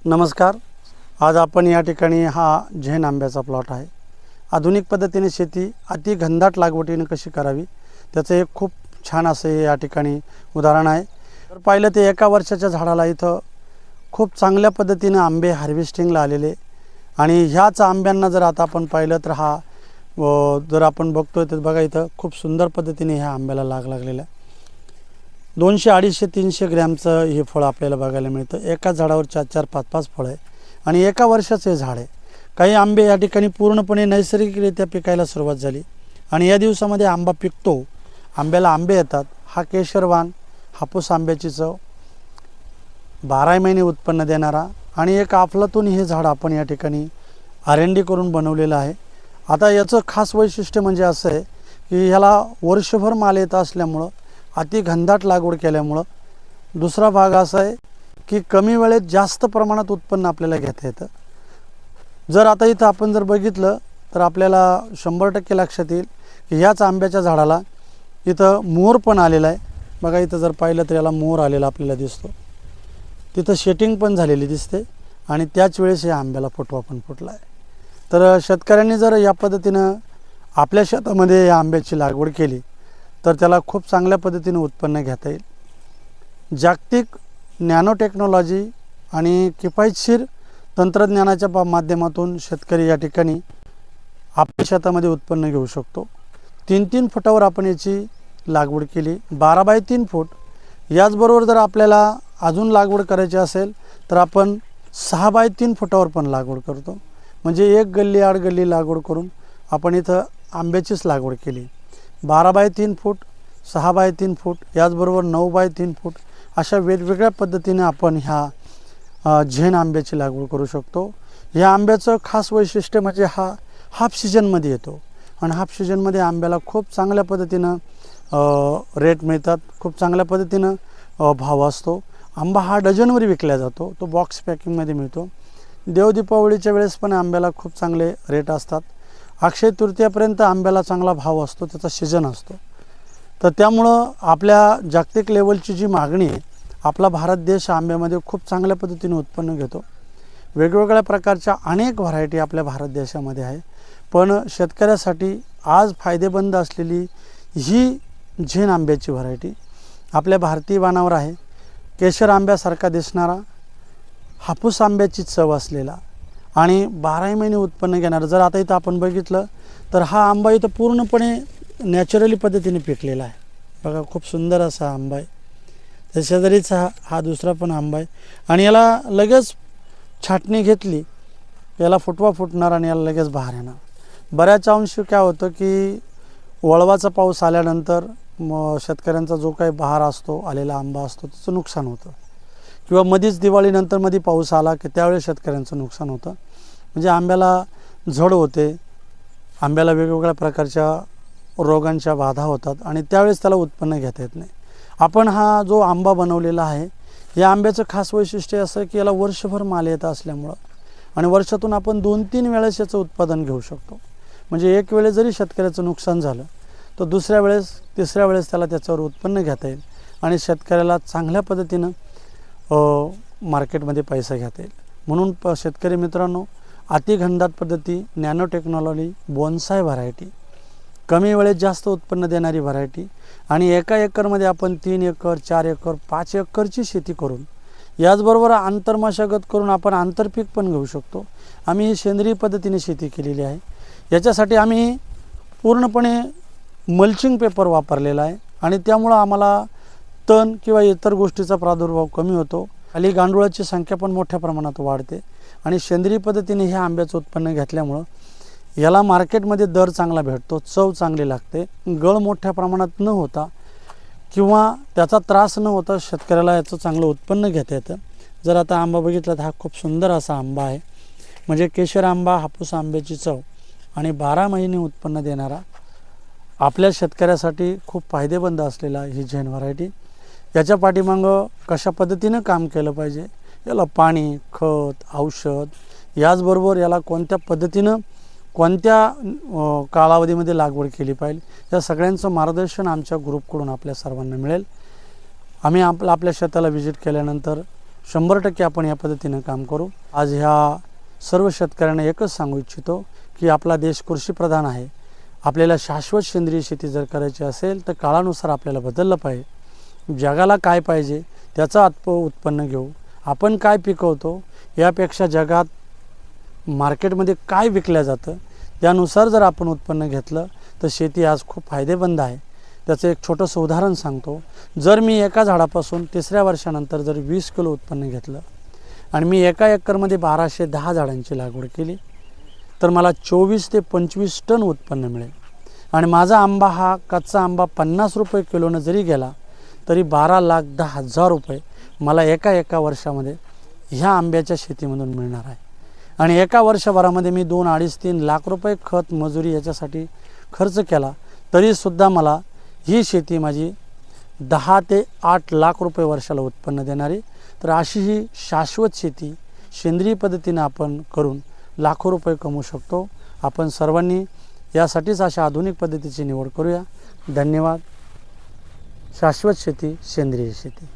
नमस्कार. आज आपण या ठिकाणी हा झेन आंब्याचा प्लॉट आहे. आधुनिक पद्धतीने शेती अति घनदाट लागवडीने कशी करावी त्याचं एक खूप छान असं या ठिकाणी उदाहरण आहे. तर पाहिलं ते एका वर्षाच्या झाडाला इथं खूप चांगल्या पद्धतीने आंबे हार्वेस्टिंगला आलेले आणि ह्याच आंब्यांना जर आता आपण पाहिलं तर हा जर आपण बघतोय तर बघा इथं खूप सुंदर पद्धतीने ह्या आंब्याला लागलेला आहे. 200, 250, 300 ग्रॅमचं हे फळ आपल्याला बघायला मिळतं. एका झाडावर 4-4, 5-5 फळं आहे आणि एका वर्षाचं हे झाड आहे. काही आंबे या ठिकाणी पूर्णपणे नैसर्गिकरित्या पिकायला सुरुवात झाली आणि या दिवसामध्ये आंबा पिकतो, आंब्याला आंबे येतात. हा केशरवान हापूस आंब्याची चव 12 महिने उत्पन्न देणारा आणि एक अफलातून हे झाड आपण या ठिकाणी R&D करून बनवलेलं आहे. आता याचं खास वैशिष्ट्य म्हणजे असं आहे की ह्याला वर्षभर माल येत असल्यामुळं अति घनदाट लागवड केल्यामुळं दुसरा भाग असा आहे की कमी वेळेत जास्त प्रमाणात उत्पन्न आपल्याला घेता येतं. जर आता इथं आपण जर बघितलं तर आपल्याला 100% लक्षात येईल की ह्याच आंब्याच्या झाडाला इथं मोर पण आलेला आहे. बघा इथं जर पाहिलं तर याला मोर आलेला आपल्याला दिसतो. तिथं शेटिंग पण झालेली दिसते आणि त्याच वेळेस या आंब्याला फुटवा पण फुटला आहे. तर शेतकऱ्यांनी जर या पद्धतीनं आपल्या शेतामध्ये या आंब्याची लागवड केली तर त्याला खूप चांगल्या पद्धतीने उत्पन्न घेता येईल. जागतिक नॅनो टेक्नॉलॉजी आणि किफायतशीर तंत्रज्ञानाच्या माध्यमातून शेतकरी या ठिकाणी आपल्या शेतामध्ये उत्पन्न घेऊ शकतो. 3-3 फुटावर आपण याची लागवड केली, 12 बाय 3 फूट. याचबरोबर जर आपल्याला अजून लागवड करायची असेल तर आपण 6 बाय 3 फुटावर पण लागवड करतो. म्हणजे 1 गल्ली 8 गल्ली लागवड करून आपण इथं आंब्याचीच लागवड केली. 12 बाय 3 फूट, 6 बाय 3 फूट, याचबरोबर 9 बाय 3 फूट अशा वेगवेगळ्या पद्धतीने आपण ह्या झेन आंब्याची लागवड करू शकतो. ह्या आंब्याचं खास वैशिष्ट्य म्हणजे हा हाफ सीजनमध्ये येतो आणि हाफ सीजनमध्ये आंब्याला खूप चांगल्या पद्धतीनं रेट मिळतात, खूप चांगल्या पद्धतीनं भाव असतो. आंबा हा डझनवर विकला जातो, तो बॉक्स पॅकिंगमध्ये मिळतो. देवदीपावलीच्या वेळेस पण आंब्याला खूप चांगले रेट असतात. अक्षय तृतीयापर्यंत आंब्याला चांगला भाव असतो, त्याचा सीजन असतो. तर त्यामुळं आपल्या जागतिक लेवलची जी मागणी आहे, आपला भारत देश आंब्यामध्ये खूप चांगल्या पद्धतीने उत्पन्न घेतो. वेगवेगळ्या प्रकारच्या अनेक व्हरायटी आपल्या भारत देशामध्ये आहे. पण शेतकऱ्यासाठी आज फायदेमंद असलेली ही झेन आंब्याची व्हरायटी आपल्या भारतीय वाणावर आहे. केशर आंब्यासारखा दिसणारा, हापूस आंब्याची चव असलेला आणि 12 महिने उत्पन्न घेणारं. जर आता इथं आपण बघितलं तर हा आंबा इथं पूर्णपणे नॅचरली पद्धतीने पिकलेला आहे. बघा खूप सुंदर असा आंबा आहे. त्या शेजारीच हा दुसरा पण आंबा आहे आणि याला लगेच छाटणी घेतली, याला फुटवा फुटणार आणि याला लगेच बहार येणार. बऱ्याच अंशी काय होतं की वळवाचा पाऊस आल्यानंतर शेतकऱ्यांचा जो काही बहार असतो, आलेला आंबा असतो, त्याचं नुकसान होतं. किंवा मधीच दिवाळीनंतर मध्ये पाऊस आला की त्यावेळेस शेतकऱ्यांचं नुकसान होतं. म्हणजे आंब्याला झड होते, आंब्याला वेगवेगळ्या प्रकारच्या रोगांच्या बाधा होतात आणि त्यावेळेस त्याला उत्पन्न घेता येत नाही. आपण हा जो आंबा बनवलेला आहे, या आंब्याचं खास वैशिष्ट्य असं की याला वर्षभर माल येत असल्यामुळं आणि वर्षातून आपण 2-3 वेळेस याचं उत्पादन घेऊ शकतो. म्हणजे एक वेळेस जरी शेतकऱ्याचं नुकसान झालं तर दुसऱ्या वेळेस, तिसऱ्या वेळेस त्याला त्याच्यावर उत्पन्न घेता येईल आणि शेतकऱ्याला चांगल्या पद्धतीनं मार्केटमध्ये पैसा घेता येईल. म्हणून शेतकरी मित्रांनो, अति घनदाट पद्धती, नॅनो टेक्नॉलॉजी, बोन्साय व्हरायटी, कमी वेळेत जास्त उत्पन्न देणारी व्हरायटी आणि एका एकरमध्ये आपण 3 एकर, 4 एकर, 5 एकरची शेती करून याचबरोबर आंतरमशागत करून आपण आंतरपीक पण घेऊ शकतो. आम्ही ही सेंद्रिय पद्धतीने शेती केलेली आहे. याच्यासाठी आम्ही पूर्णपणे मल्चिंग पेपर वापरलेला आहे आणि त्यामुळं आम्हाला तण किंवा इतर गोष्टीचा प्रादुर्भाव कमी होतो. खाली गांडुळाची संख्या पण मोठ्या प्रमाणात वाढते आणि सेंद्रिय पद्धतीने ह्या आंब्याचं उत्पन्न घेतल्यामुळं याला मार्केटमध्ये दर चांगला भेटतो, चव चांगली लागते, गळ मोठ्या प्रमाणात न होता किंवा त्याचा त्रास न होता शेतकऱ्याला याचं चांगलं उत्पन्न घेता येतं. जर आता आंबा बघितला तर हा खूप सुंदर असा आंबा आहे. म्हणजे केशर आंबा, हापूस आंब्याची चव आणि 12 महिने उत्पन्न देणारा, आपल्या शेतकऱ्यासाठी खूप फायदेमंद असलेला ही झेन व्हरायटी. याच्या पाठीमागं कशा पद्धतीनं काम केलं पाहिजे, याला पाणी, खत, औषध, याचबरोबर याला कोणत्या पद्धतीनं कोणत्या कालावधीमध्ये लागवड केली पाहिजे, या सगळ्यांचं मार्गदर्शन आमच्या ग्रुपकडून आपल्या सर्वांना मिळेल. आम्ही आपल्या शेताला व्हिजिट केल्यानंतर 100% आपण या पद्धतीनं काम करू। आज ह्या सर्व शेतकऱ्यांना एकच सांगू इच्छितो की आपला देश कृषीप्रधान आहे। आपल्याला शाश्वत सेंद्रिय शेती जर करायची असेल तर काळानुसार आपल्याला बदललं पाहिजे। जगाला काय पाहिजे त्याचं उत्पन्न घेऊ। आपण काय पिकवतो यापेक्षा जगात मार्केटमध्ये काय विकलं जातं त्यानुसार जर आपण उत्पन्न घेतलं तर शेती आज खूप फायदेमंद आहे। त्याचं एक छोटंसं उदाहरण सांगतो। जर मी एका झाडापासून तिसऱ्या वर्षानंतर जर 20 किलो उत्पन्न घेतलं आणि मी एका एकरमध्ये 1210 झाडांची लागवड केली तर मला 24 ते 25 टन उत्पन्न मिळेल। आणि माझा आंबा हा कच्चा आंबा 50 रुपये किलोनं जरी गेला तरी 12,10,000 रुपये मला एका वर्षामध्ये ह्या आंब्याच्या शेतीमधून मिळणार आहे। आणि एका वर्षभरामध्ये मी 2, 2.5, 3 लाख रुपये खत मजुरी याच्यासाठी खर्च केला तरीसुद्धा मला ही शेती माझी 10 ते 8 लाख रुपये वर्षाला उत्पन्न देणारी। तर अशी ही शाश्वत शेती सेंद्रिय पद्धतीने आपण करून लाखो रुपये कमवू शकतो। आपण सर्वांनी यासाठीच अशा आधुनिक पद्धतीची निवड करूया। धन्यवाद। शाश्वत शेती, सेंद्रिय शेती।